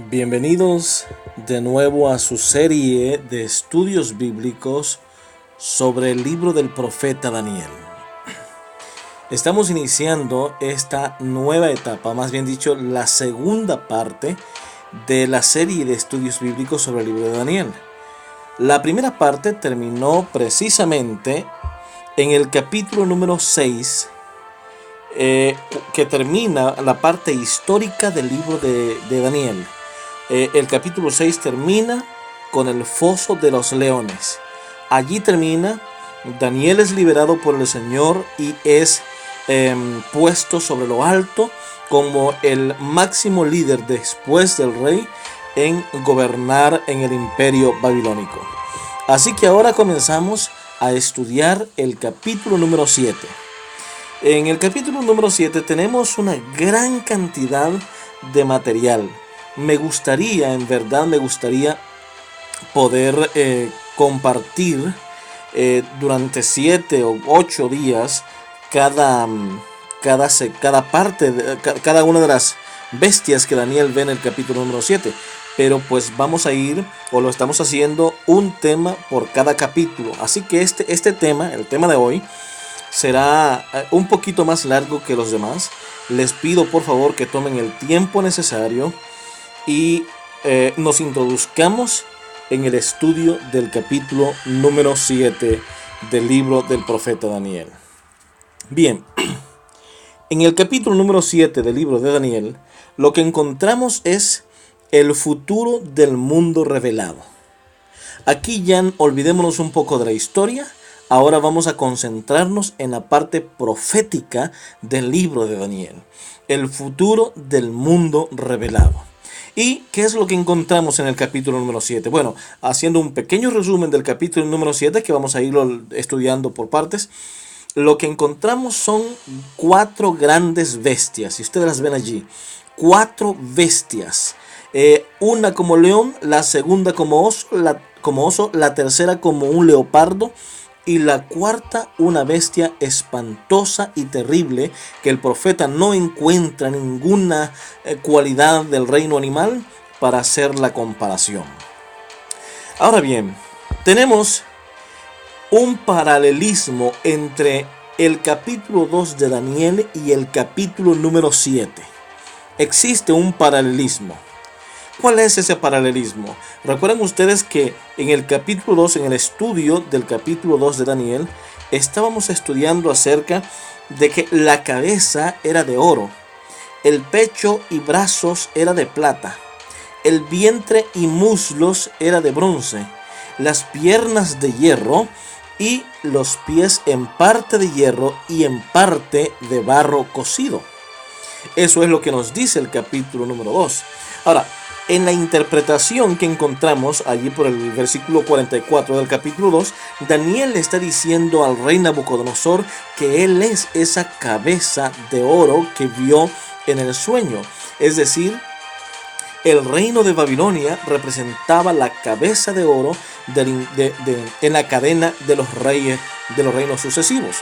Bienvenidos de nuevo a su serie de estudios bíblicos sobre el libro del profeta Daniel. Estamos iniciando esta nueva etapa, más bien dicho, la segunda parte de la serie de estudios bíblicos sobre el libro de Daniel. La primera parte terminó precisamente en el capítulo número 6, que termina la parte histórica del libro de Daniel. El capítulo 6 termina con el foso de los leones. Allí termina, Daniel es liberado por el Señor y es puesto sobre lo alto como el máximo líder después del rey en gobernar en el imperio babilónico. Así que ahora comenzamos a estudiar el capítulo número 7. En el capítulo número 7 tenemos una gran cantidad de material. Me gustaría poder compartir durante 7 o 8 días cada parte, cada una de las bestias que Daniel ve en el capítulo número 7. Pero pues vamos a ir, o lo estamos haciendo, un tema por cada capítulo. Así que este tema, el tema de hoy, será un poquito más largo que los demás. Les pido por favor que tomen el tiempo necesario y nos introduzcamos en el estudio del capítulo número 7 del libro del profeta Daniel. Bien, en el capítulo número 7 del libro de Daniel, lo que encontramos es el futuro del mundo revelado. Aquí ya olvidémonos un poco de la historia. Ahora vamos a concentrarnos en la parte profética del libro de Daniel. El futuro del mundo revelado. ¿Y qué es lo que encontramos en el capítulo número 7? Bueno, haciendo un pequeño resumen del capítulo número 7, que vamos a irlo estudiando por partes, lo que encontramos son 4 grandes bestias. Si ustedes las ven allí, 4 bestias. Una como león, la segunda como oso, la tercera como un leopardo, y la cuarta una bestia espantosa y terrible que el profeta no encuentra ninguna cualidad del reino animal para hacer la comparación. Ahora bien, tenemos un paralelismo entre el capítulo 2 de Daniel y el capítulo número 7. Existe un paralelismo. ¿Cuál es ese paralelismo? Recuerden ustedes que en el capítulo 2, en el estudio del capítulo 2 de Daniel, estábamos estudiando acerca de que la cabeza era de oro, el pecho y brazos era de plata, el vientre y muslos era de bronce, las piernas de hierro y los pies en parte de hierro y en parte de barro cocido. Eso es lo que nos dice el capítulo número 2. Ahora, en la interpretación que encontramos allí por el versículo 44 del capítulo 2, Daniel le está diciendo al rey Nabucodonosor que él es esa cabeza de oro que vio en el sueño. Es decir, el reino de Babilonia representaba la cabeza de oro en la cadena de los reinos sucesivos.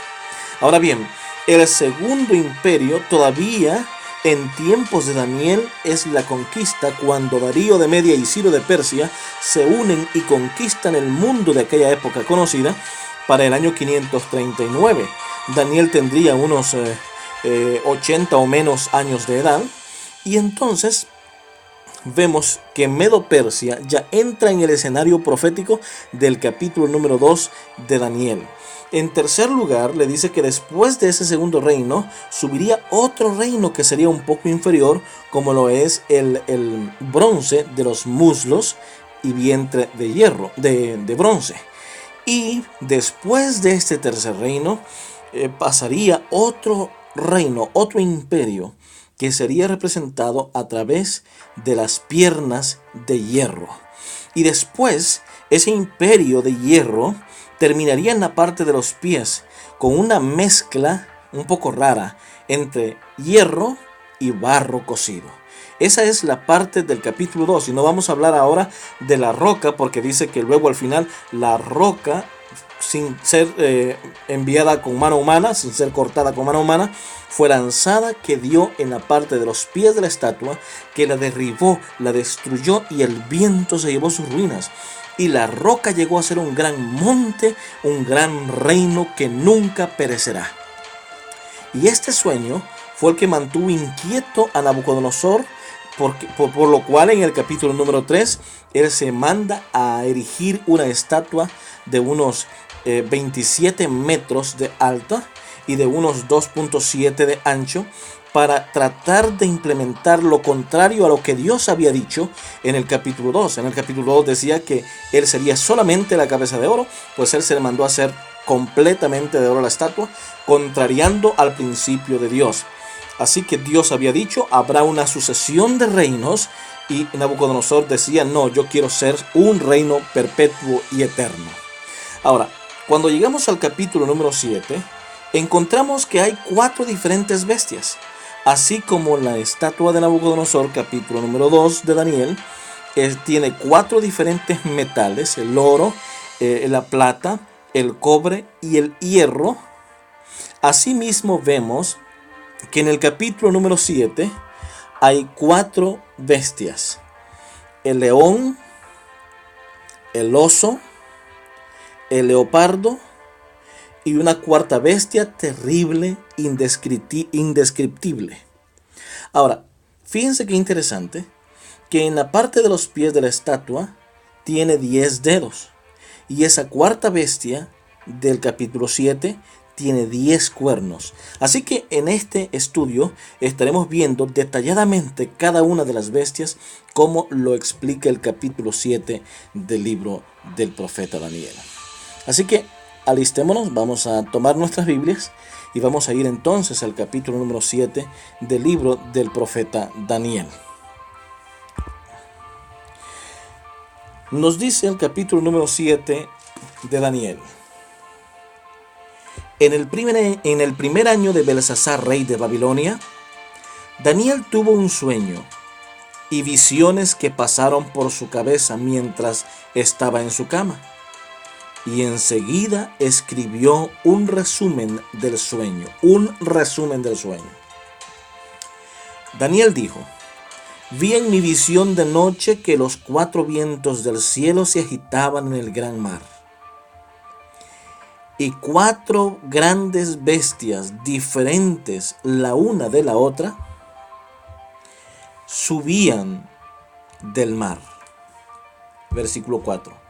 Ahora bien, el segundo imperio todavía en tiempos de Daniel es la conquista, cuando Darío de Media y Ciro de Persia se unen y conquistan el mundo de aquella época conocida para el año 539. Daniel tendría unos 80 o menos años de edad, y entonces vemos que Medo-Persia ya entra en el escenario profético del capítulo número 2 de Daniel. En tercer lugar, le dice que después de ese segundo reino subiría otro reino que sería un poco inferior, como lo es el bronce de los muslos y vientre de hierro, de bronce. Y después de este tercer reino pasaría otro reino, otro imperio, que sería representado a través de las piernas de hierro. Y después, ese imperio de hierro terminaría en la parte de los pies, con una mezcla un poco rara entre hierro y barro cocido. Esa es la parte del capítulo 2, y no vamos a hablar ahora de la roca, porque dice que luego al final la roca sin ser enviada con mano humana, sin ser cortada con mano humana, fue lanzada, que dio en la parte de los pies de la estatua, que la derribó, la destruyó, y el viento se llevó sus ruinas. Y la roca llegó a ser un gran monte, un gran reino que nunca perecerá. Y este sueño fue el que mantuvo inquieto a Nabucodonosor, por lo cual en el capítulo número 3, él se manda a erigir una estatua de unos 27 metros de alta y de unos 2.7 de ancho, para tratar de implementar lo contrario a lo que Dios había dicho en el capítulo 2. En el capítulo 2 decía que él sería solamente la cabeza de oro, pues él se le mandó a hacer completamente de oro la estatua, contrariando al principio de Dios. Así que Dios había dicho, habrá una sucesión de reinos, y Nabucodonosor decía, no, yo quiero ser un reino perpetuo y eterno. Ahora, cuando llegamos al capítulo número 7, encontramos que hay 4 diferentes bestias, así como la estatua de Nabucodonosor, capítulo número 2 de Daniel, tiene 4 diferentes metales: el oro, la plata, el cobre y el hierro. Asimismo vemos que en el capítulo número 7 hay 4 bestias: el león, el oso, el leopardo y una cuarta bestia terrible, indescriptible. Ahora, fíjense qué interesante, que en la parte de los pies de la estatua tiene 10 dedos, y esa cuarta bestia del capítulo 7 tiene 10 cuernos. Así que en este estudio estaremos viendo detalladamente cada una de las bestias, como lo explica el capítulo 7 del libro del profeta Daniel. Así que alistémonos, vamos a tomar nuestras Biblias y vamos a ir entonces al capítulo número 7 del libro del profeta Daniel. Nos dice el capítulo número 7 de Daniel: en el primer año de Belsasar, rey de Babilonia, Daniel tuvo un sueño y visiones que pasaron por su cabeza mientras estaba en su cama. Y enseguida escribió un resumen del sueño. Daniel dijo: vi en mi visión de noche que los 4 vientos del cielo se agitaban en el gran mar. Y 4 grandes bestias diferentes la una de la otra subían del mar. Versículo 4.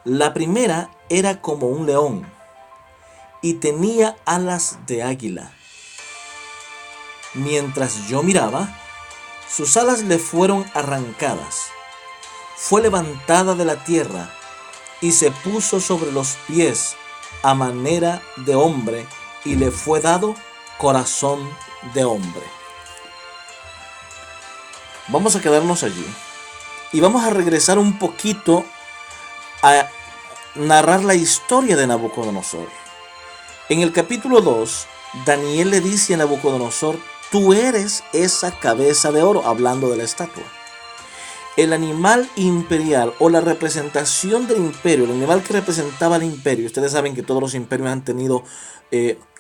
La primera era como un león y tenía alas de águila. Mientras yo miraba, sus alas le fueron arrancadas. Fue levantada de la tierra y se puso sobre los pies a manera de hombre, y le fue dado corazón de hombre. Vamos a quedarnos allí y vamos a regresar un poquito a narrar la historia de Nabucodonosor. En el capítulo 2, Daniel le dice a Nabucodonosor: tú eres esa cabeza de oro, hablando de la estatua. El animal imperial, o la representación del imperio, el animal que representaba el imperio. Ustedes saben que todos los imperios han tenido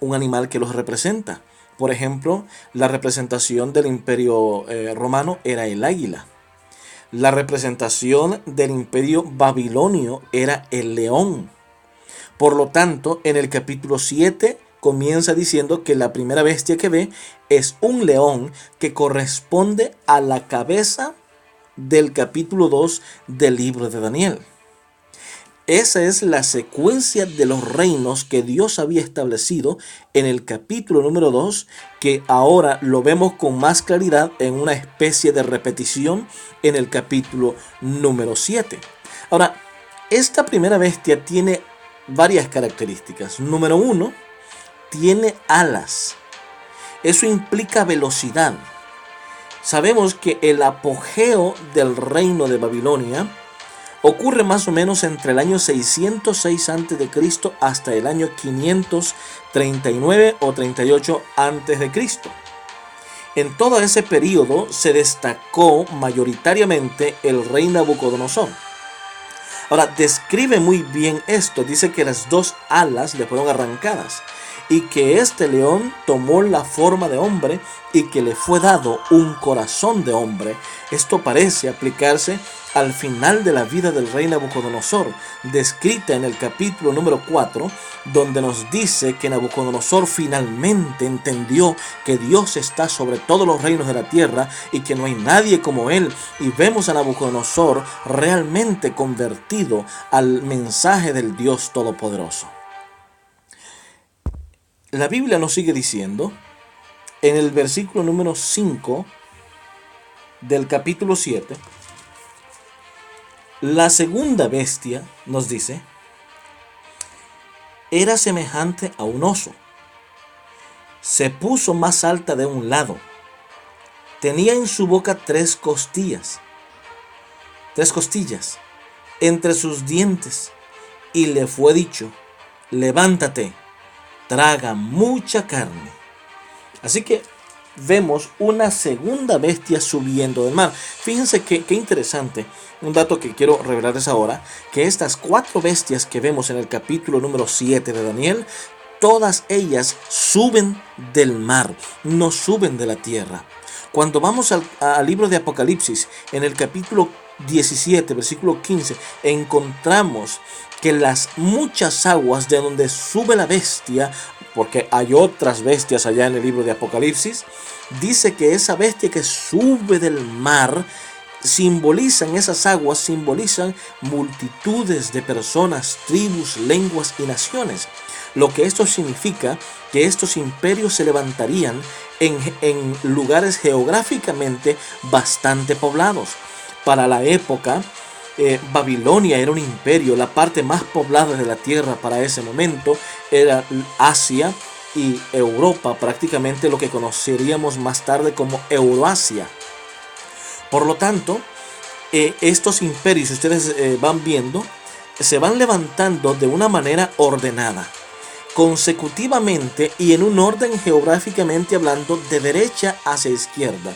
un animal que los representa. Por ejemplo, la representación del imperio romano era el águila. La representación del imperio babilonio era el león. Por lo tanto, en el capítulo 7 comienza diciendo que la primera bestia que ve es un león, que corresponde a la cabeza del capítulo 2 del libro de Daniel. Esa es la secuencia de los reinos que Dios había establecido en el capítulo número 2, que ahora lo vemos con más claridad en una especie de repetición en el capítulo número 7. Ahora, esta primera bestia tiene varias características. Número 1, tiene alas. Eso implica velocidad. Sabemos que el apogeo del reino de Babilonia ocurre más o menos entre el año 606 a.C. hasta el año 539 o 38 a.C. En todo ese periodo se destacó mayoritariamente el rey Nabucodonosor. Ahora, describe muy bien esto. Dice que las dos alas le fueron arrancadas y que este león tomó la forma de hombre y que le fue dado un corazón de hombre. Esto parece aplicarse al final de la vida del rey Nabucodonosor, descrita en el capítulo número 4, donde nos dice que Nabucodonosor finalmente entendió que Dios está sobre todos los reinos de la tierra y que no hay nadie como él, y vemos a Nabucodonosor realmente convertido al mensaje del Dios Todopoderoso. La Biblia nos sigue diciendo en el versículo número 5 del capítulo 7, la segunda bestia, nos dice, era semejante a un oso. Se puso más alta de un lado. Tenía en su boca tres costillas entre sus dientes, y le fue dicho, levántate, traga mucha carne. Así que vemos una segunda bestia subiendo del mar. Fíjense qué interesante, un dato que quiero revelarles ahora, que estas cuatro bestias que vemos en el capítulo número 7 de Daniel, todas ellas suben del mar, no suben de la tierra. Cuando vamos al libro de Apocalipsis, en el capítulo 17, versículo 15, encontramos que las muchas aguas de donde sube la bestia, porque hay otras bestias allá en el libro de Apocalipsis, dice que esa bestia que sube del mar, esas aguas simbolizan multitudes de personas, tribus, lenguas y naciones. Lo que esto significa que estos imperios se levantarían en lugares geográficamente bastante poblados. Para la época, Babilonia era un imperio, la parte más poblada de la tierra para ese momento era Asia y Europa, prácticamente lo que conoceríamos más tarde como Euroasia. Por lo tanto, estos imperios, ustedes van viendo, se van levantando de una manera ordenada, consecutivamente y en un orden geográficamente hablando de derecha hacia izquierda.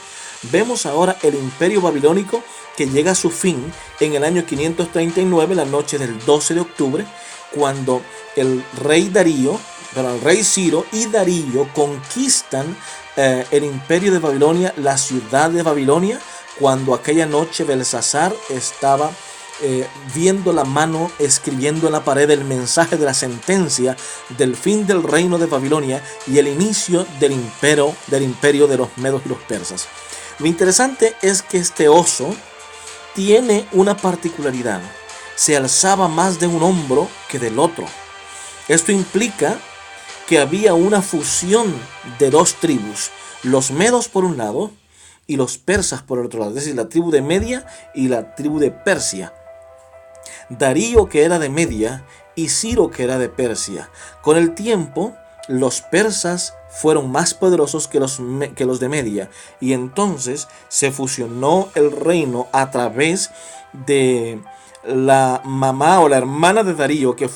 Vemos ahora el imperio babilónico que llega a su fin en el año 539, la noche del 12 de octubre, cuando el rey Ciro y Darío conquistan el imperio de Babilonia, la ciudad de Babilonia, cuando aquella noche Belsasar estaba viendo la mano escribiendo en la pared el mensaje de la sentencia del fin del reino de Babilonia y el inicio del imperio de los medos y los persas. Lo interesante es que este oso tiene una particularidad: se alzaba más de un hombro que del otro. Esto implica que había una fusión de dos tribus, los medos por un lado y los persas por el otro lado, es decir, la tribu de Media y la tribu de Persia. Darío, que era de Media, y Ciro, que era de Persia. Con el tiempo, los persas fueron más poderosos que los de Media, y entonces se fusionó el reino a través de la mamá o la hermana de Darío, que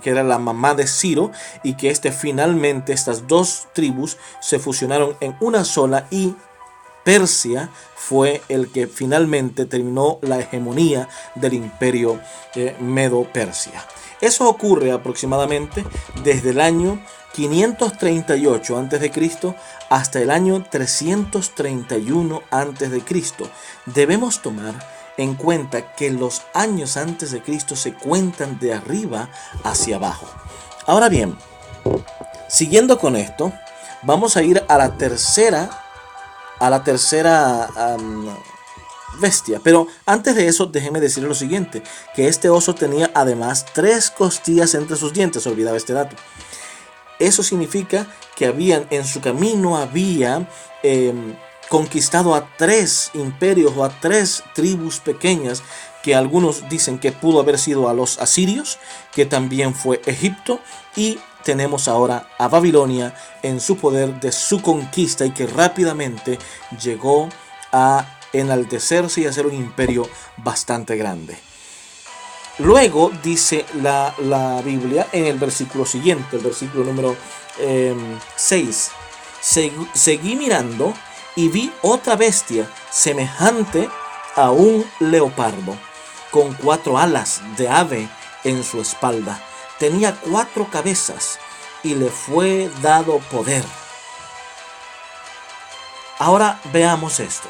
era la mamá de Ciro, y que finalmente estas dos tribus se fusionaron en una sola, y Persia fue el que finalmente terminó la hegemonía del imperio Medo-Persia. Eso ocurre aproximadamente desde el año 538 a.C. hasta el año 331 a.C. Debemos tomar en cuenta que los años antes de Cristo se cuentan de arriba hacia abajo. Ahora bien, siguiendo con esto, vamos a ir a la tercera bestia. Pero antes de eso, déjenme decirles lo siguiente, que este oso tenía además tres costillas entre sus dientes. Olvidaba este dato. Eso significa que en su camino había conquistado a tres imperios o a tres tribus pequeñas, que algunos dicen que pudo haber sido a los asirios, que también fue Egipto, y tenemos ahora a Babilonia en su poder de su conquista, y que rápidamente llegó a enaltecerse y a ser un imperio bastante grande. Luego dice la Biblia en el versículo siguiente, el versículo número 6. Seguí mirando y vi otra bestia semejante a un leopardo. con 4 alas de ave en su espalda. Tenía 4 cabezas y le fue dado poder. Ahora veamos esto.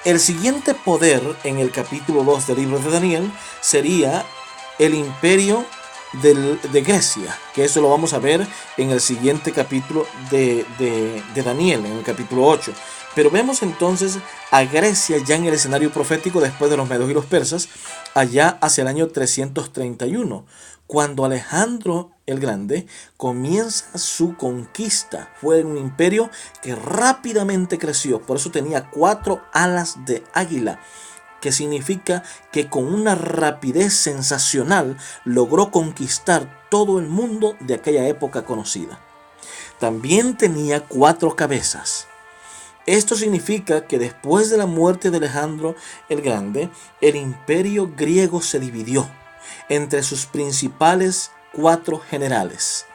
El siguiente poder en el capítulo 2 del libro de Daniel sería el imperio de Grecia, que eso lo vamos a ver en el siguiente capítulo de Daniel, en el capítulo 8. Pero vemos entonces a Grecia ya en el escenario profético después de los medos y los persas, allá hacia el año 331, cuando Alejandro el Grande comienza su conquista. Fue un imperio que rápidamente creció, por eso tenía 4 alas de águila, que significa que con una rapidez sensacional logró conquistar todo el mundo de aquella época conocida. También tenía 4 cabezas. Esto significa que después de la muerte de Alejandro el Grande, el imperio griego se dividió entre sus principales 4 generales.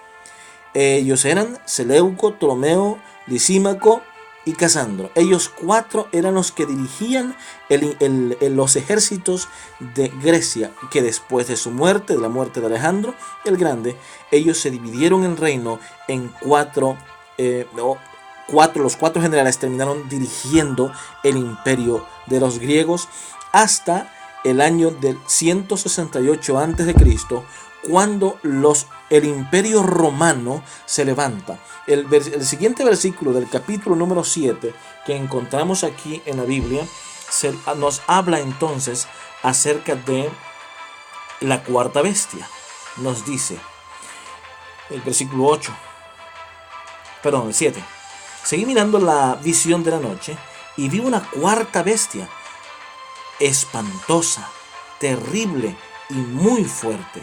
Ellos eran Seleuco, Ptolomeo, Lisímaco y Casandro. Ellos 4 eran los que dirigían los ejércitos de Grecia, que después de su muerte, de la muerte de Alejandro el Grande, ellos se dividieron el reino en 4. Los 4 generales terminaron dirigiendo el imperio de los griegos hasta el año del 168 a.C., cuando el imperio romano se levanta. El siguiente versículo del capítulo número 7 que encontramos aquí en la Biblia nos habla entonces acerca de la cuarta bestia. Nos dice el versículo 7. Seguí mirando la visión de la noche y vi una cuarta bestia, espantosa, terrible y muy fuerte.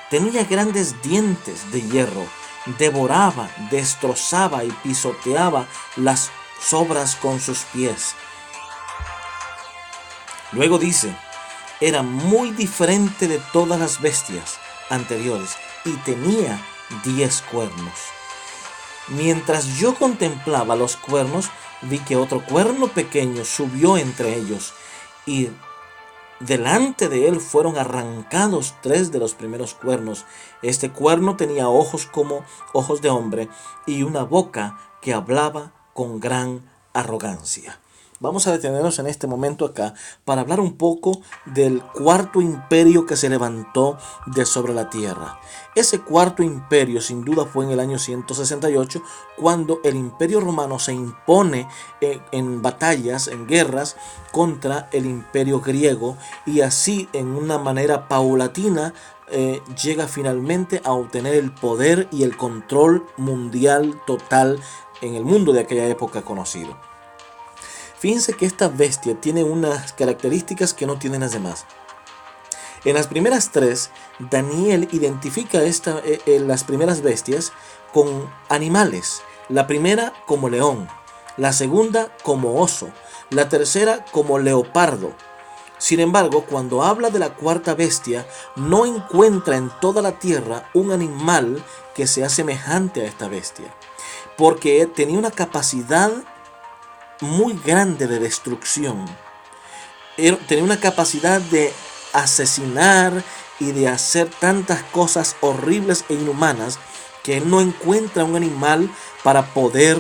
Tenía grandes dientes de hierro, devoraba, destrozaba y pisoteaba las sobras con sus pies. Luego dice, era muy diferente de todas las bestias anteriores y tenía 10 cuernos. Mientras yo contemplaba los cuernos, vi que otro cuerno pequeño subió entre ellos, y delante de él fueron arrancados 3 de los primeros cuernos. Este cuerno tenía ojos como ojos de hombre y una boca que hablaba con gran arrogancia. Vamos a detenernos en este momento acá para hablar un poco del cuarto imperio que se levantó de sobre la tierra. Ese cuarto imperio sin duda fue en el año 168, cuando el imperio romano se impone en batallas, en guerras contra el imperio griego, y así en una manera paulatina llega finalmente a obtener el poder y el control mundial total en el mundo de aquella época conocido. Fíjense que esta bestia tiene unas características que no tienen las demás. En las primeras 3, Daniel identifica las primeras bestias con animales. La primera como león, la segunda como oso, la tercera como leopardo. Sin embargo, cuando habla de la cuarta bestia, no encuentra en toda la tierra un animal que sea semejante a esta bestia, porque tenía una capacidad muy grande de destrucción. Tenía una capacidad de asesinar y de hacer tantas cosas horribles e inhumanas que él no encuentra un animal para poder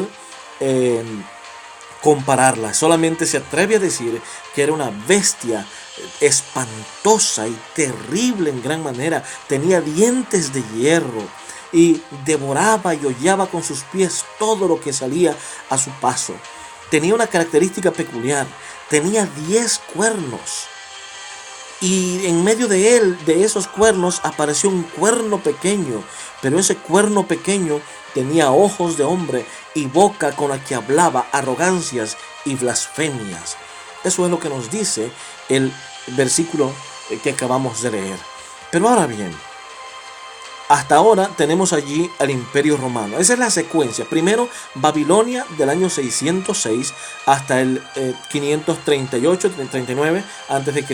compararla. Solamente se atreve a decir que era una bestia espantosa y terrible en gran manera. Tenía dientes de hierro y devoraba y hollaba con sus pies todo lo que salía a su paso. Tenía una característica peculiar, tenía 10 cuernos, y en medio de esos cuernos, apareció un cuerno pequeño, pero ese cuerno pequeño tenía ojos de hombre y boca con la que hablaba arrogancias y blasfemias. Eso es lo que nos dice el versículo que acabamos de leer. Pero ahora bien, hasta ahora tenemos allí al Imperio Romano. Esa es la secuencia. Primero, Babilonia del año 606 hasta el 538-39 a.C.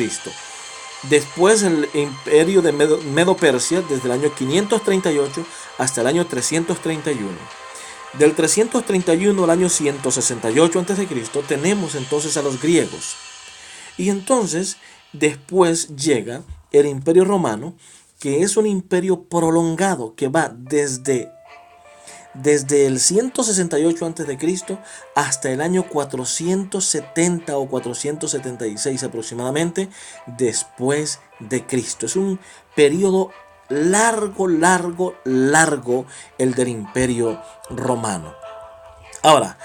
Después el Imperio de Medo-Persia desde el año 538 hasta el año 331. Del 331 al año 168 a.C. tenemos entonces a los griegos. Y entonces después llega el Imperio Romano, que es un imperio prolongado que va desde el 168 a.C. hasta el año 470 o 476 aproximadamente después de Cristo. Es un periodo largo el del Imperio Romano. Ahora,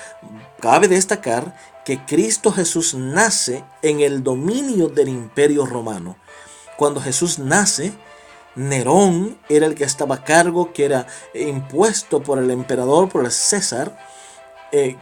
cabe destacar que Cristo Jesús nace en el dominio del Imperio Romano. Cuando Jesús nace, Nerón era el que estaba a cargo, que era impuesto por el emperador, por el César,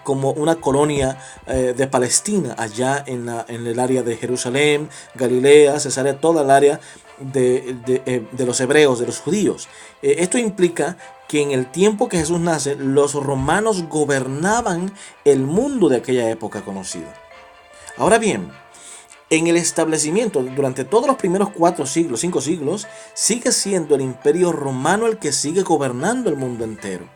como una colonia de Palestina, allá en el área de Jerusalén, Galilea, Cesarea, toda el área de los hebreos, de los judíos. Esto implica que en el tiempo que Jesús nace, los romanos gobernaban el mundo de aquella época conocida. Ahora bien, en el establecimiento, durante todos los primeros 4 siglos, 5 siglos, sigue siendo el Imperio Romano el que sigue gobernando el mundo entero.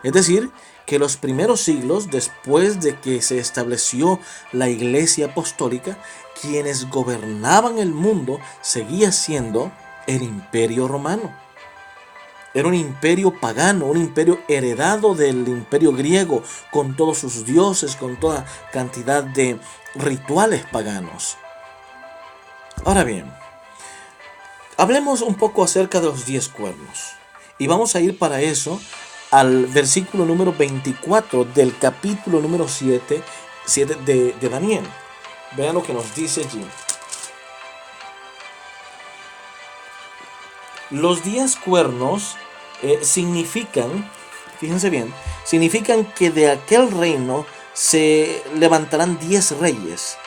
Es decir, que los primeros siglos, después de que se estableció la Iglesia Apostólica, quienes gobernaban el mundo seguía siendo el Imperio Romano. Era un imperio pagano, un imperio heredado del imperio griego, con todos sus dioses, con toda cantidad de rituales paganos. Ahora bien, hablemos un poco acerca de los 10 cuernos. Y vamos a ir para eso al versículo número 24 del capítulo número 7 de Daniel. Vean lo que nos dice allí. Los 10 cuernos significan, fíjense bien, significan que de aquel reino se levantarán 10 reyes.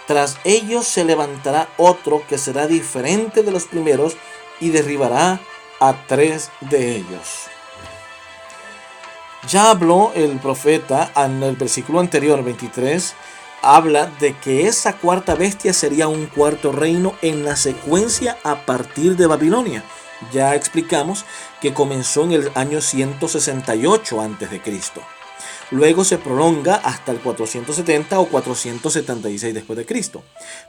Tras ellos se levantará otro que será diferente de los primeros y derribará a 3 de ellos. Ya habló el profeta en el versículo anterior, 23, habla de que esa cuarta bestia sería un cuarto reino en la secuencia a partir de Babilonia. Ya explicamos que comenzó en el año 168 a.C. Luego se prolonga hasta el 470 o 476 después de Cristo.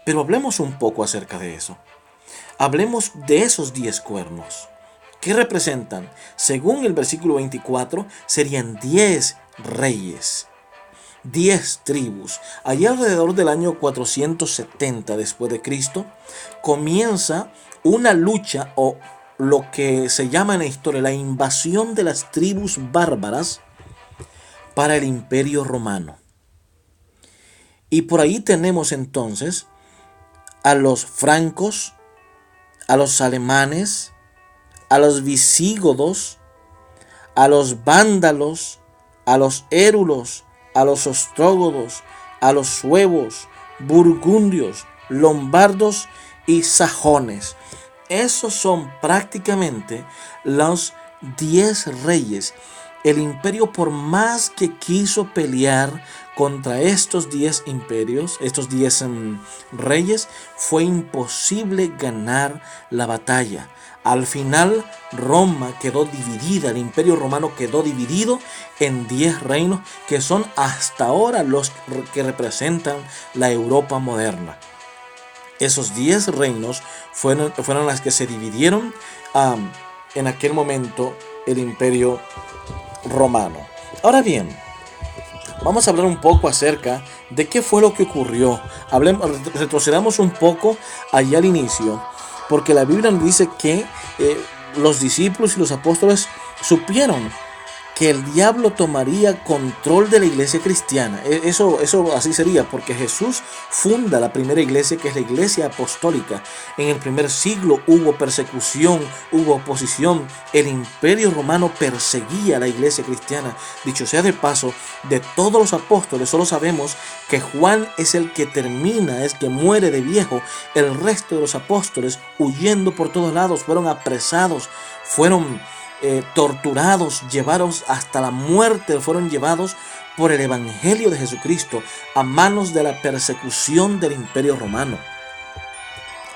Pero hablemos un poco acerca de eso. Hablemos de esos 10 cuernos. ¿Qué representan? Según el versículo 24, serían 10 reyes, 10 tribus. Allá alrededor del año 470 después de Cristo, comienza una lucha o lo que se llama en la historia la invasión de las tribus bárbaras para el Imperio Romano. Y por ahí tenemos entonces a los francos, a los alemanes, a los visígodos, a los vándalos, a los érulos, a los ostrógodos, a los suevos, burgundios, lombardos y sajones. Esos son prácticamente los 10 reyes. El imperio, por más que quiso pelear contra estos 10 imperios, estos 10 reyes, fue imposible ganar la batalla. Al final, Roma quedó dividida, el Imperio Romano quedó dividido en 10 reinos que son hasta ahora los que representan la Europa moderna. Esos 10 reinos fueron las que se dividieron en aquel momento el Imperio Romano. Ahora bien, vamos a hablar un poco acerca de qué fue lo que ocurrió. Retrocedamos un poco allá al inicio, porque la Biblia nos dice que los discípulos y los apóstoles supieron que el diablo tomaría control de la iglesia cristiana. Eso así sería, porque Jesús funda la primera iglesia, que es la iglesia apostólica. En el primer siglo hubo persecución, hubo oposición. El imperio romano perseguía a la iglesia cristiana. Dicho sea de paso, de todos los apóstoles solo sabemos que Juan es el que termina, es que muere de viejo. El resto de los apóstoles, huyendo por todos lados, fueron apresados, fueron torturados, llevados hasta la muerte, fueron llevados por el evangelio de Jesucristo a manos de la persecución del imperio romano.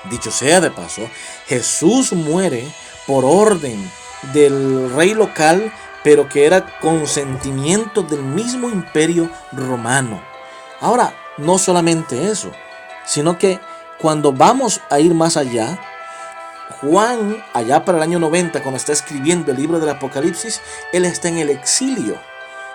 Dicho sea de paso, Jesús muere por orden del rey local, pero que era consentimiento del mismo imperio romano. Ahora, no solamente eso, sino que cuando vamos a ir más allá, Juan, allá para el año 90, cuando está escribiendo el libro del Apocalipsis, él está en el exilio.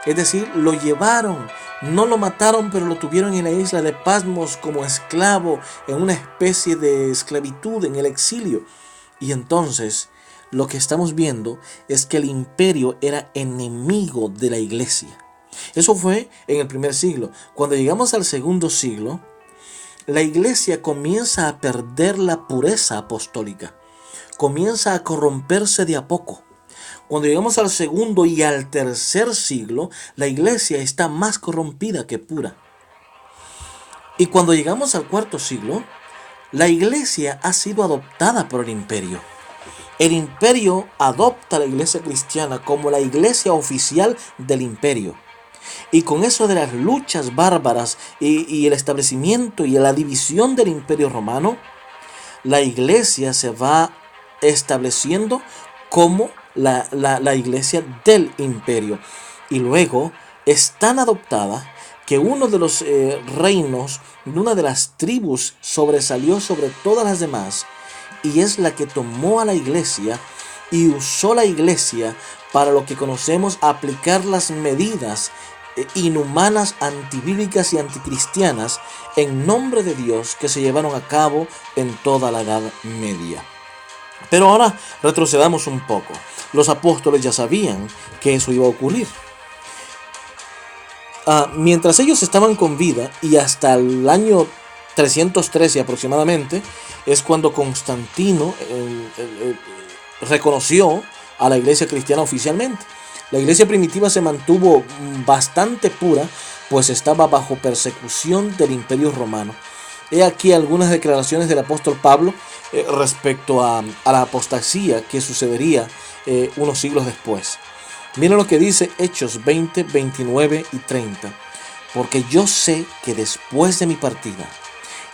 Es decir, lo llevaron, no lo mataron, pero lo tuvieron en la isla de Patmos como esclavo, en una especie de esclavitud, en el exilio. Y entonces, lo que estamos viendo es que el imperio era enemigo de la iglesia. Eso fue en el primer siglo. Cuando llegamos al segundo siglo, la iglesia comienza a perder la pureza apostólica. Comienza a corromperse de a poco. Cuando llegamos al segundo y al tercer siglo, la iglesia está más corrompida que pura. Y cuando llegamos al cuarto siglo, la iglesia ha sido adoptada por el imperio. El imperio adopta a la iglesia cristiana como la iglesia oficial del imperio. Y con eso de las luchas bárbaras y el establecimiento y la división del imperio romano, la iglesia se va estableciendo como la iglesia del imperio. Y luego es tan adoptada que uno de los reinos, una de las tribus, sobresalió sobre todas las demás, y es la que tomó a la iglesia y usó la iglesia para lo que conocemos aplicar las medidas inhumanas, antibíblicas y anticristianas en nombre de Dios que se llevaron a cabo en toda la Edad Media. Pero ahora retrocedamos un poco. Los apóstoles ya sabían que eso iba a ocurrir. Mientras ellos estaban con vida, y hasta el año 313 aproximadamente, es cuando Constantino reconoció a la iglesia cristiana oficialmente. La iglesia primitiva se mantuvo bastante pura, pues estaba bajo persecución del imperio romano. He aquí algunas declaraciones del apóstol Pablo respecto a la apostasía que sucedería unos siglos después. Miren lo que dice Hechos 20, 29 y 30. Porque yo sé que después de mi partida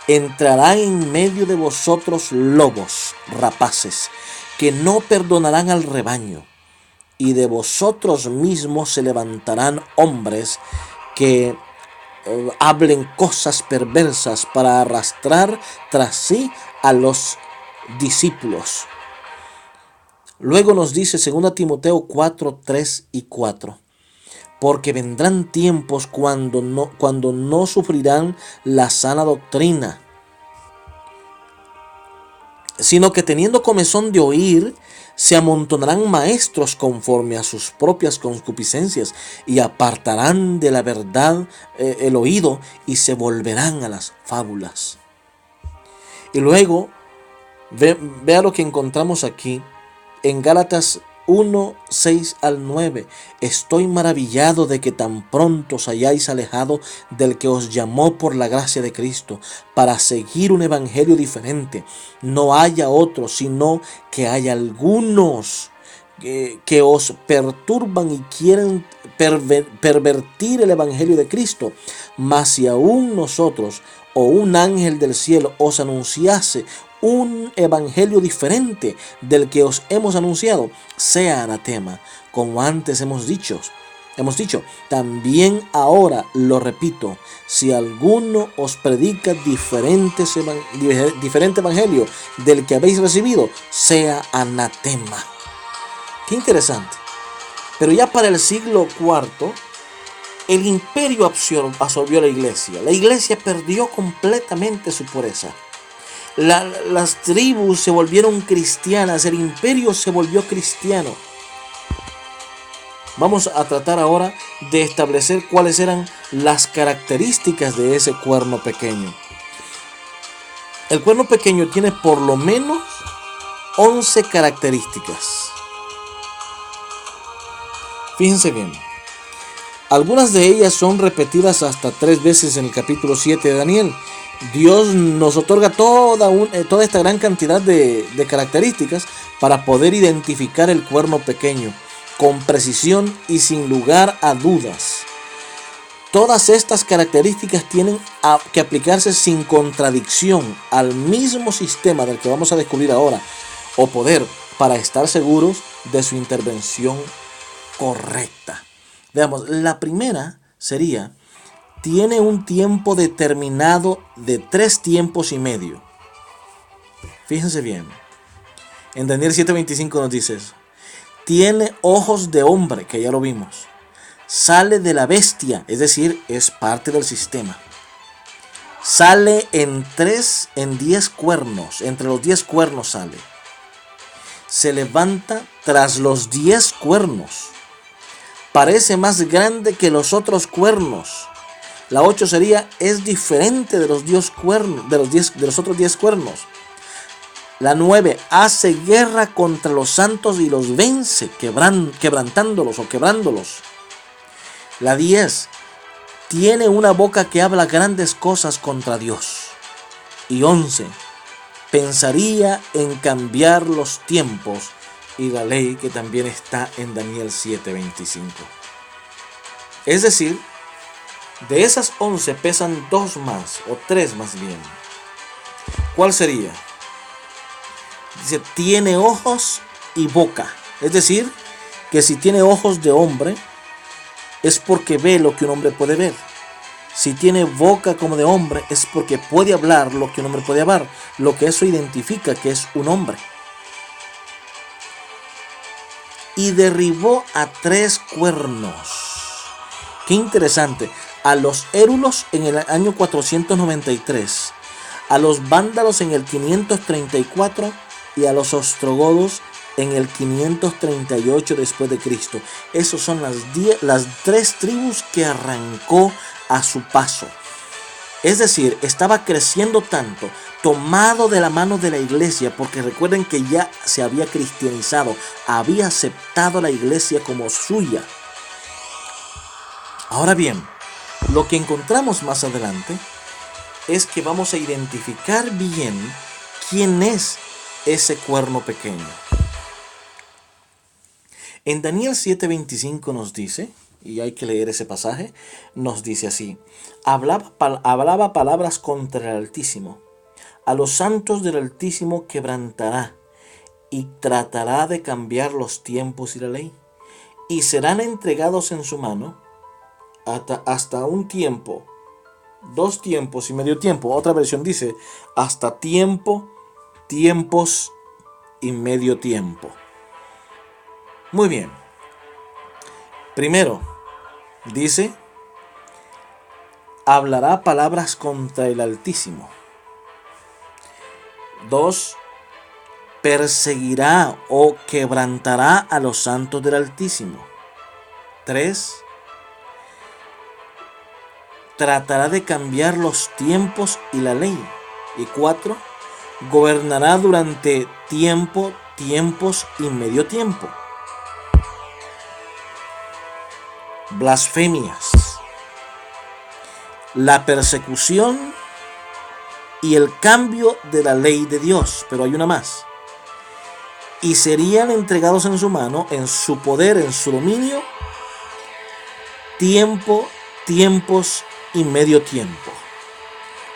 entrarán en medio de vosotros lobos rapaces, que no perdonarán al rebaño, y de vosotros mismos se levantarán hombres que hablen cosas perversas para arrastrar tras sí a los discípulos. Luego nos dice 2 Timoteo 4, 3 y 4. Porque vendrán tiempos cuando no sufrirán la sana doctrina, sino que teniendo comezón de oír, se amontonarán maestros conforme a sus propias concupiscencias, y apartarán de la verdad el oído, y se volverán a las fábulas. Y luego, vea lo que encontramos aquí en Gálatas 1, 6 al 9. Estoy maravillado de que tan pronto os hayáis alejado del que os llamó por la gracia de Cristo, para seguir un evangelio diferente. No haya otro, sino que hay algunos que os perturban y quieren pervertir el evangelio de Cristo. Mas si aún nosotros o un ángel del cielo os anunciase un evangelio diferente del que os hemos anunciado, sea anatema. Como antes hemos dicho, también ahora lo repito, si alguno os predica diferente evangelio del que habéis recibido, sea anatema. Qué interesante. Pero ya para el siglo IV, el imperio absorbió a la iglesia. La iglesia perdió completamente su pureza. Las tribus se volvieron cristianas, el imperio se volvió cristiano. Vamos a tratar ahora de establecer cuáles eran las características de ese cuerno pequeño. El cuerno pequeño tiene por lo menos 11 características. Fíjense bien. Algunas de ellas son repetidas hasta 3 veces en el capítulo 7 de Daniel. Dios nos otorga toda esta gran cantidad de características para poder identificar el cuerno pequeño con precisión y sin lugar a dudas. Todas estas características tienen que aplicarse sin contradicción al mismo sistema del que vamos a descubrir ahora, o poder, para estar seguros de su intervención correcta. Veamos, la primera sería: tiene un tiempo determinado de 3 tiempos y medio. Fíjense bien. En Daniel 7:25 nos dice eso. Tiene ojos de hombre, que ya lo vimos. Sale de la bestia, es decir, es parte del sistema. Sale en 10 cuernos, entre los 10 cuernos sale. Se levanta tras los 10 cuernos. Parece más grande que los otros cuernos. La 8 sería, es diferente de los 10 cuernos, de los otros 10 cuernos. La 9, hace guerra contra los santos y los vence, quebrantándolos o quebrándolos. La 10, tiene una boca que habla grandes cosas contra Dios. Y 11, pensaría en cambiar los tiempos y la ley, que también está en Daniel 7:25. Es decir, de esas 11 pesan 2 más, o 3 más bien. ¿Cuál sería? Dice, tiene ojos y boca. Es decir, que si tiene ojos de hombre, es porque ve lo que un hombre puede ver. Si tiene boca como de hombre, es porque puede hablar lo que un hombre puede hablar. Lo que eso identifica que es un hombre. Y derribó a 3 cuernos. Qué interesante. A los érulos en el año 493. A los vándalos en el 534. Y a los ostrogodos en el 538 después de Cristo. Esos son las 3 tribus que arrancó a su paso. Es decir, estaba creciendo tanto, tomado de la mano de la iglesia, porque recuerden que ya se había cristianizado, había aceptado la iglesia como suya. Ahora bien, lo que encontramos más adelante es que vamos a identificar bien quién es ese cuerno pequeño. En Daniel 7:25 nos dice, y hay que leer ese pasaje, nos dice así: hablaba palabras contra el Altísimo, a los santos del Altísimo quebrantará, y tratará de cambiar los tiempos y la ley, y serán entregados en su mano hasta un tiempo, 2 tiempos y medio tiempo. Otra versión dice hasta tiempo, tiempos y medio tiempo. Muy bien. Primero, dice, hablará palabras contra el Altísimo. 2, perseguirá o quebrantará a los santos del Altísimo. 3, tratará de cambiar los tiempos y la ley. Y 4, gobernará durante tiempo, tiempos y medio tiempo. Blasfemias, la persecución y el cambio de la ley de Dios. Pero hay una más. Y serían entregados en su mano, en su poder, en su dominio, tiempo, tiempos y medio tiempo.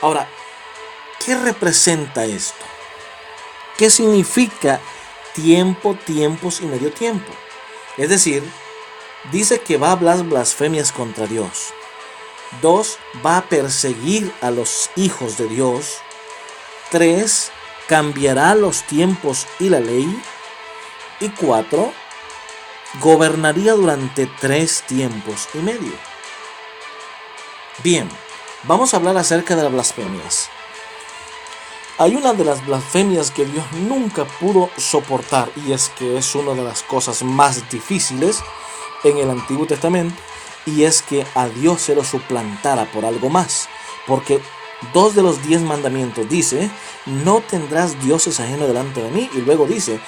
Ahora, ¿qué representa esto? ¿Qué significa tiempo, tiempos y medio tiempo? Es decir, dice que va a hablar blasfemias contra Dios. 2, va a perseguir a los hijos de Dios. 3, cambiará los tiempos y la ley. Y 4, gobernaría durante 3 tiempos y medio. Bien, vamos a hablar acerca de las blasfemias. Hay una de las blasfemias que Dios nunca pudo soportar, y es que es una de las cosas más difíciles en el Antiguo Testamento, y es que a Dios se lo suplantara por algo más, porque 2 de los 10 mandamientos dice: no tendrás dioses ajenos delante de mí, y luego dice: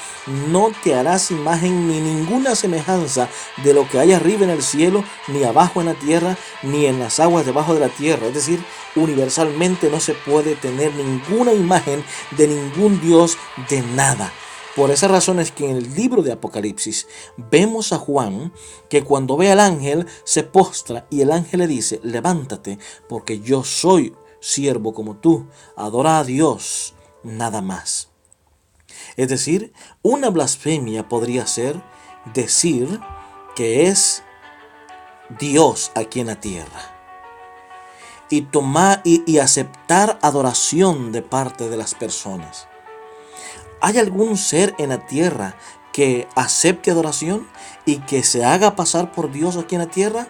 no te harás imagen ni ninguna semejanza de lo que hay arriba en el cielo, ni abajo en la tierra, ni en las aguas debajo de la tierra. Es decir, universalmente no se puede tener ninguna imagen de ningún dios de nada. Por esa razón es que en el libro de Apocalipsis vemos a Juan que cuando ve al ángel se postra, y el ángel le dice: levántate, porque yo soy siervo como tú, adora a Dios, nada más. Es decir, una blasfemia podría ser decir que es Dios aquí en la tierra, y tomar y aceptar adoración de parte de las personas. ¿Hay algún ser en la tierra que acepte adoración y que se haga pasar por Dios aquí en la tierra?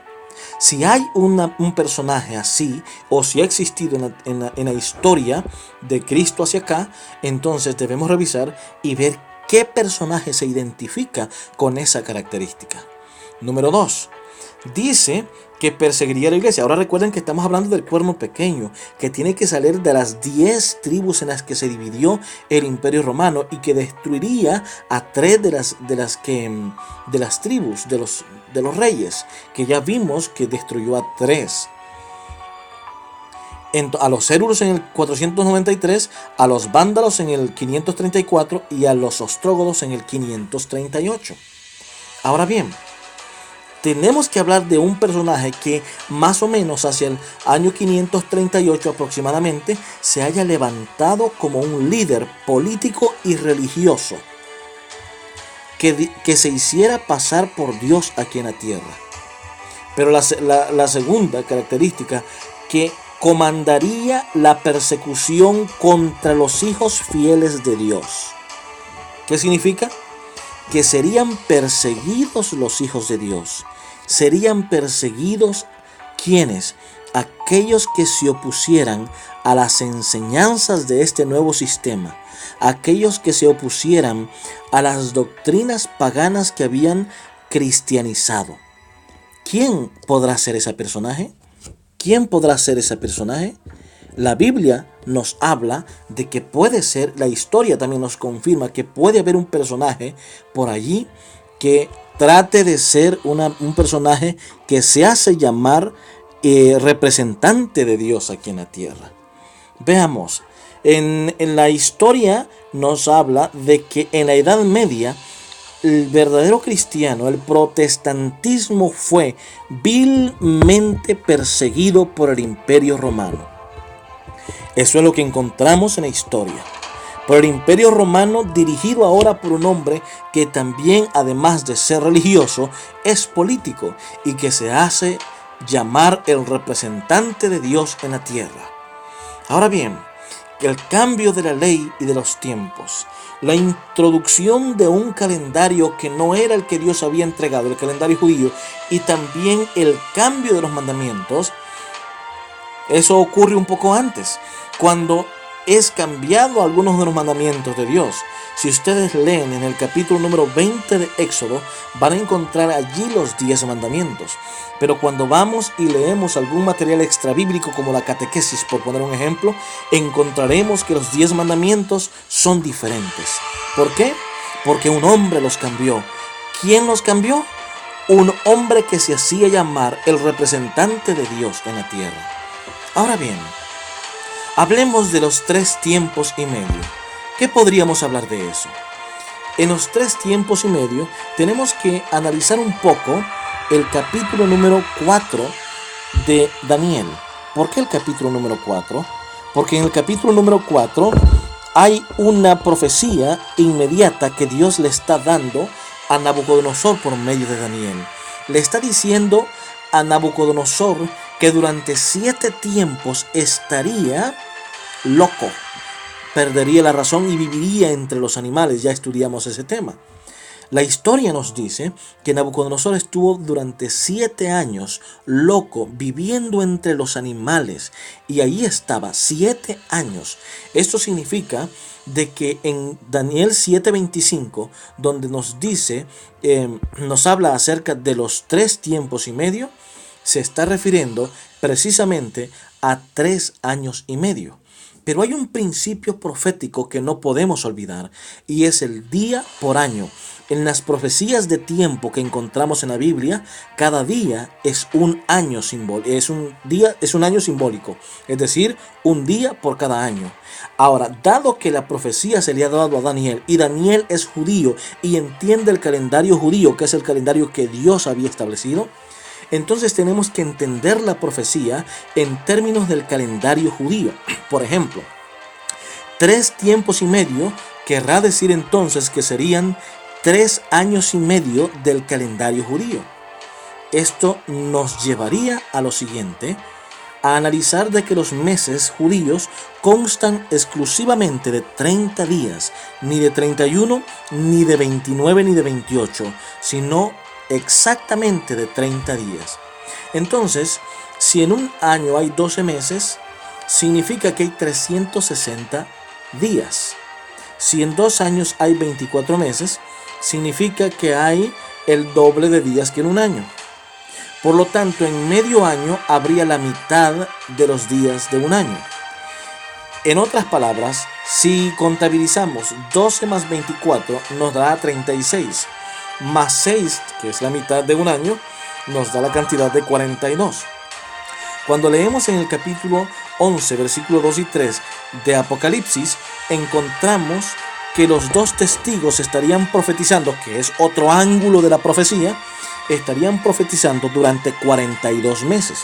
Si hay un personaje así, o si ha existido en la historia de Cristo hacia acá, entonces debemos revisar y ver qué personaje se identifica con esa característica. Número 2. Dice que perseguiría a la iglesia. Ahora recuerden que estamos hablando del cuerno pequeño, que tiene que salir de las 10 tribus en las que se dividió el Imperio Romano y que destruiría a 3 de las tribus de los reyes, que ya vimos que destruyó a 3. A los érulos en el 493, a los vándalos en el 534 y a los ostrógodos en el 538. Ahora bien, tenemos que hablar de un personaje que más o menos hacia el año 538 aproximadamente se haya levantado como un líder político y religioso que se hiciera pasar por Dios aquí en la tierra. Pero la segunda característica, que comandaría la persecución contra los hijos fieles de Dios. ¿Qué significa? Que serían perseguidos los hijos de Dios. Serían perseguidos ¿quiénes? Aquellos que se opusieran a las enseñanzas de este nuevo sistema, aquellos que se opusieran a las doctrinas paganas que habían cristianizado. ¿Quién podrá ser ese personaje? ¿Quién podrá ser ese personaje? La Biblia nos habla de que puede ser, la historia también nos confirma que puede haber un personaje por allí que trate de ser un personaje que se hace llamar representante de Dios aquí en la tierra. Veamos, en la historia nos habla de que en la Edad Media el verdadero cristiano, el protestantismo, fue vilmente perseguido por el Imperio Romano. Eso es lo que encontramos en la historia. Por el Imperio Romano, dirigido ahora por un hombre que también, además de ser religioso, es político y que se hace llamar el representante de Dios en la tierra. Ahora bien, el cambio de la ley y de los tiempos, la introducción de un calendario que no era el que Dios había entregado, el calendario judío, y también el cambio de los mandamientos, eso ocurre un poco antes, cuando es cambiado algunos de los mandamientos de Dios. Si ustedes leen en el capítulo número 20 de Éxodo, van a encontrar allí los 10 mandamientos. Pero cuando vamos y leemos algún material extrabíblico como la catequesis, por poner un ejemplo, encontraremos que los 10 mandamientos son diferentes. ¿Por qué? Porque un hombre los cambió. ¿Quién los cambió? Un hombre que se hacía llamar el representante de Dios en la tierra. Ahora bien, hablemos de los 3 tiempos y medio. ¿Qué podríamos hablar de eso? En los 3 tiempos y medio tenemos que analizar un poco el capítulo número 4 de Daniel. ¿Por qué el capítulo número 4? Porque en el capítulo número 4 hay una profecía inmediata que Dios le está dando a Nabucodonosor por medio de Daniel. Le está diciendo a Nabucodonosor que durante 7 tiempos estaría loco, perdería la razón y viviría entre los animales. Ya estudiamos ese tema. La historia nos dice que Nabucodonosor estuvo durante 7 años loco, viviendo entre los animales, y ahí estaba 7 años. Esto significa de que en Daniel 7:25, donde nos dice, nos habla acerca de los 3 tiempos y medio, se está refiriendo precisamente a 3 años y medio. Pero hay un principio profético que no podemos olvidar, y es el día por año. En las profecías de tiempo que encontramos en la Biblia, cada día es un año simbólico, es un año simbólico, es decir, un día por cada año. Ahora, dado que la profecía se le ha dado a Daniel, y Daniel es judío y entiende el calendario judío, que es el calendario que Dios había establecido, entonces tenemos que entender la profecía en términos del calendario judío. Por ejemplo, 3 tiempos y medio querrá decir entonces que serían 3 años y medio del calendario judío. Esto nos llevaría a lo siguiente, a analizar de que los meses judíos constan exclusivamente de 30 días, ni de 31, ni de 29, ni de 28, sino exactamente de 30 días. Entonces, si en un año hay 12 meses, significa que hay 360 días. Si en 2 años hay 24 meses, significa que hay el doble de días que en un año. Por lo tanto, en medio año habría la mitad de los días de un año. En otras palabras, si contabilizamos 12 más 24 nos dará 36, más 6, que es la mitad de un año, nos da la cantidad de 42. Cuando leemos en el capítulo 11, versículos 2 y 3 de Apocalipsis, encontramos que los dos testigos estarían profetizando, que es otro ángulo de la profecía, estarían profetizando durante 42 meses.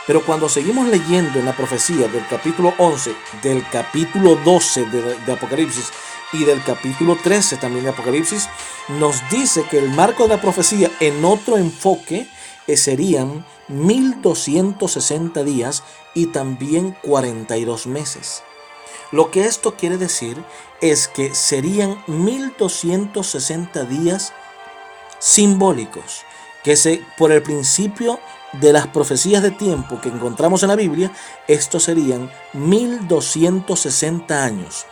Pero cuando seguimos leyendo en la profecía del capítulo 11, del capítulo 12 de Apocalipsis y del capítulo 13 también de Apocalipsis, nos dice que el marco de la profecía en otro enfoque serían 1260 días y también 42 meses. Lo que esto quiere decir es que serían 1260 días simbólicos, que por el principio de las profecías de tiempo que encontramos en la Biblia, estos serían 1260 años,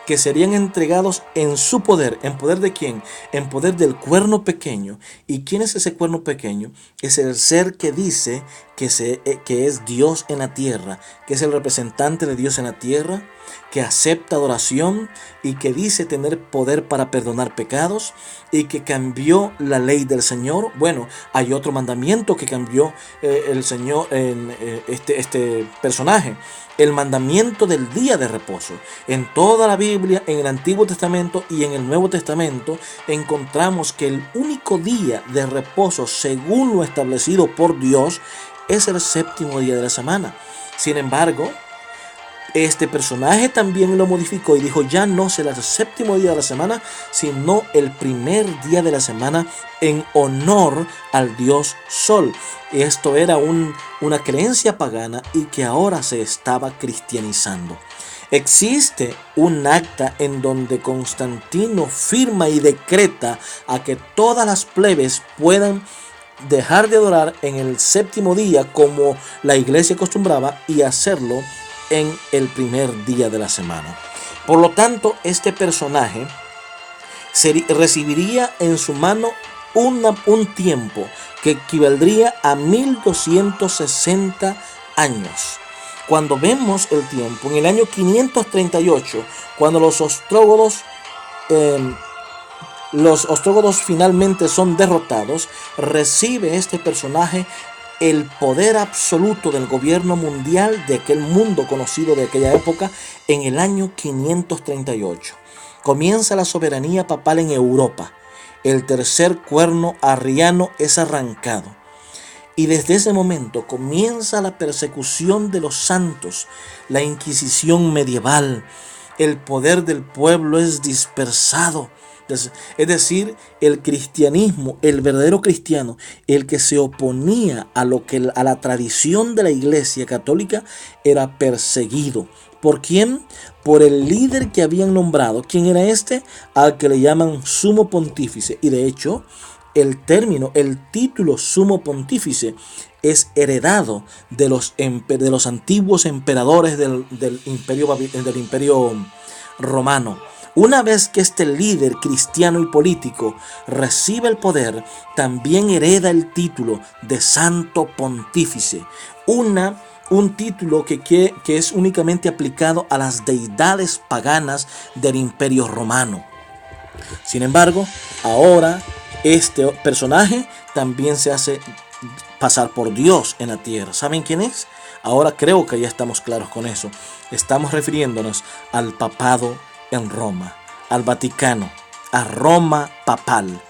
que serían entregados en su poder. ¿En poder de quién? En poder del cuerno pequeño. ¿Y quién es ese cuerno pequeño? Es el ser que dice que es Dios en la tierra, que es el representante de Dios en la tierra, que acepta adoración y que dice tener poder para perdonar pecados y que cambió la ley del Señor. Bueno, hay otro mandamiento que cambió el Señor en este personaje. El mandamiento del día de reposo. En toda la Biblia, en el Antiguo Testamento y en el Nuevo Testamento, encontramos que el único día de reposo, según lo establecido por Dios, es el séptimo día de la semana. Sin embargo, este personaje también lo modificó y dijo, ya no será el séptimo día de la semana, sino el primer día de la semana, en honor al dios Sol. Esto era una creencia pagana y que ahora se estaba cristianizando. Existe un acta en donde Constantino firma y decreta a que todas las plebes puedan dejar de adorar en el séptimo día como la iglesia acostumbraba y hacerlo en el primer día de la semana. Por lo tanto, este personaje recibiría en su mano un tiempo que equivaldría a 1260 años. Cuando vemos el tiempo, en el año 538, cuando los ostrógodos finalmente son derrotados, recibe este personaje el poder absoluto del gobierno mundial de aquel mundo conocido de aquella época en el año 538. Comienza la soberanía papal en Europa. El tercer cuerno arriano es arrancado. Y desde ese momento comienza la persecución de los santos, la Inquisición medieval. El poder del pueblo es dispersado. Es decir, el cristianismo, el verdadero cristiano, el que se oponía a la tradición de la Iglesia católica, era perseguido. ¿Por quién? Por el líder que habían nombrado. ¿Quién era este? Al que le llaman sumo pontífice. Y de hecho, el título sumo pontífice es heredado de los antiguos emperadores del imperio romano. Una vez que este líder cristiano y político recibe el poder, también hereda el título de Santo Pontífice, un título que es únicamente aplicado a las deidades paganas del Imperio Romano. Sin embargo, ahora este personaje también se hace pasar por Dios en la tierra. ¿Saben quién es? Ahora creo que ya estamos claros con eso. Estamos refiriéndonos al papado en Roma, al Vaticano, a Roma papal,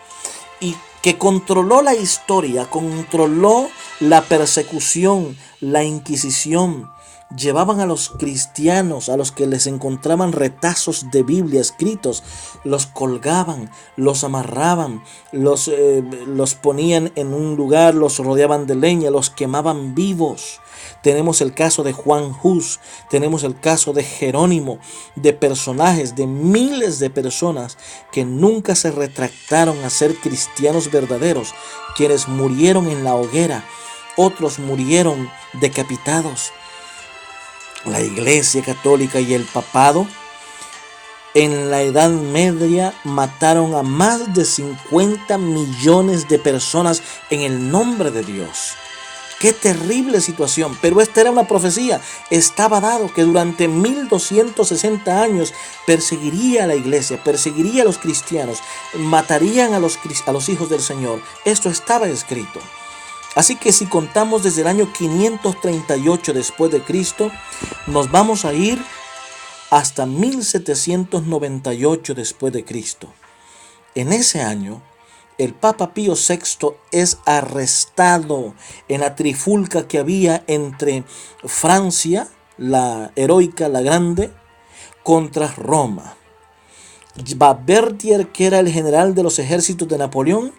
y que controló la historia, controló la persecución, la Inquisición, llevaban a los cristianos, a los que les encontraban retazos de Biblia escritos, los colgaban, los amarraban, los ponían en un lugar, los rodeaban de leña, los quemaban vivos. Tenemos el caso de Juan Hus, tenemos el caso de Jerónimo, de personajes, de miles de personas que nunca se retractaron a ser cristianos verdaderos, quienes murieron en la hoguera, otros murieron decapitados. La Iglesia Católica y el Papado en la Edad Media mataron a más de 50 millones de personas en el nombre de Dios. ¡Qué terrible situación! Pero esta era una profecía. Estaba dado que durante 1260 años perseguiría a la iglesia, perseguiría a los cristianos, matarían a los hijos del Señor. Esto estaba escrito. Así que si contamos desde el año 538 después de Cristo, nos vamos a ir hasta 1798 después de Cristo. En ese año, el Papa Pío VI es arrestado en la trifulca que había entre Francia, la heroica, la grande, contra Roma. Va Berthier, que era el general de los ejércitos de Napoleón,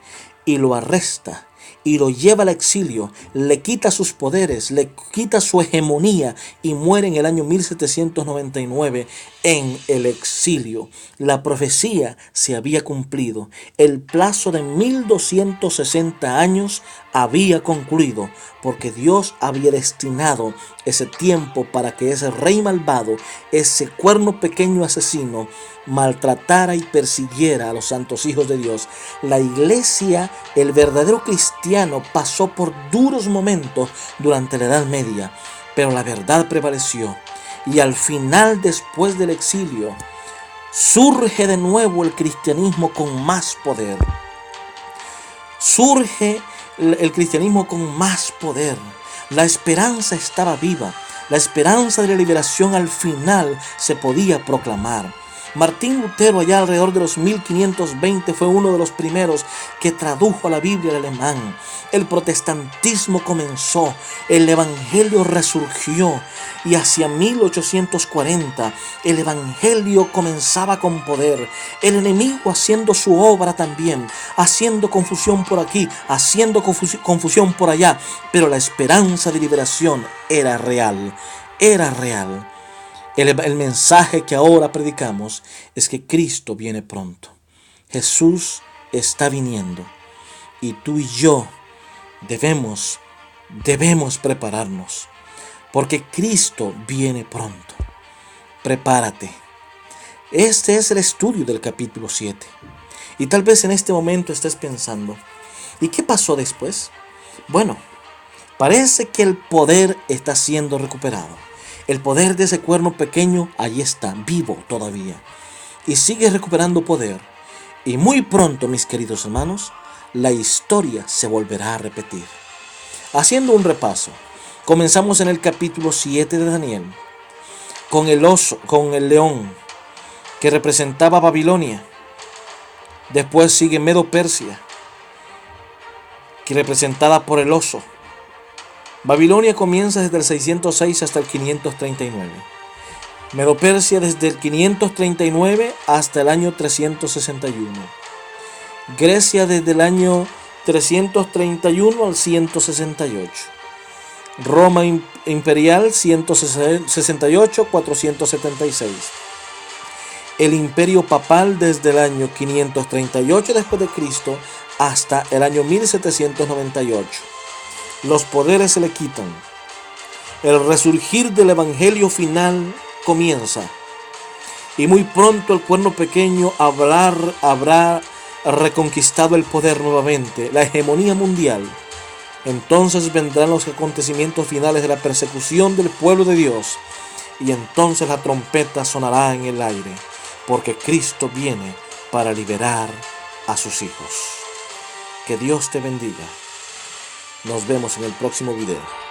y lo arresta y lo lleva al exilio, le quita sus poderes, le quita su hegemonía y muere en el año 1799 en el exilio. La profecía se había cumplido. El plazo de 1260 años había concluido, porque Dios había destinado ese tiempo para que ese rey malvado, ese cuerno pequeño asesino, maltratara y persiguiera a los santos hijos de Dios. La iglesia, el verdadero cristiano, pasó por duros momentos durante la Edad Media, pero la verdad prevaleció. Y al final, después del exilio, surge de nuevo el cristianismo con más poder. Surge el cristianismo con más poder. La esperanza estaba viva. La esperanza de la liberación al final se podía proclamar. Martín Lutero, allá alrededor de los 1520, fue uno de los primeros que tradujo la Biblia al alemán. El protestantismo comenzó, el evangelio resurgió, y hacia 1840 el evangelio comenzaba con poder. El enemigo haciendo su obra también, haciendo confusión por aquí, haciendo confusión por allá, pero la esperanza de liberación era real, era real. El mensaje que ahora predicamos es que Cristo viene pronto. Jesús está viniendo. Y tú y yo debemos prepararnos. Porque Cristo viene pronto. Prepárate. Este es el estudio del capítulo 7. Y tal vez en este momento estés pensando, ¿y qué pasó después? Bueno, parece que el poder está siendo recuperado. El poder de ese cuerno pequeño allí está, vivo todavía, y sigue recuperando poder. Y muy pronto, mis queridos hermanos, la historia se volverá a repetir. Haciendo un repaso, comenzamos en el capítulo 7 de Daniel, con el león, que representaba Babilonia. Después sigue Medo-Persia, que representada por el oso. Babilonia comienza desde el 606 hasta el 539. Medo-Persia desde el 539 hasta el año 361. Grecia desde el año 331 al 168. Roma imperial 168-476. El imperio papal desde el año 538 después de Cristo hasta el año 1798. Los poderes se le quitan. El resurgir del evangelio final comienza. Y muy pronto el cuerno pequeño habrá reconquistado el poder nuevamente, la hegemonía mundial. Entonces vendrán los acontecimientos finales de la persecución del pueblo de Dios. Y entonces la trompeta sonará en el aire, porque Cristo viene para liberar a sus hijos. Que Dios te bendiga. Nos vemos en el próximo video.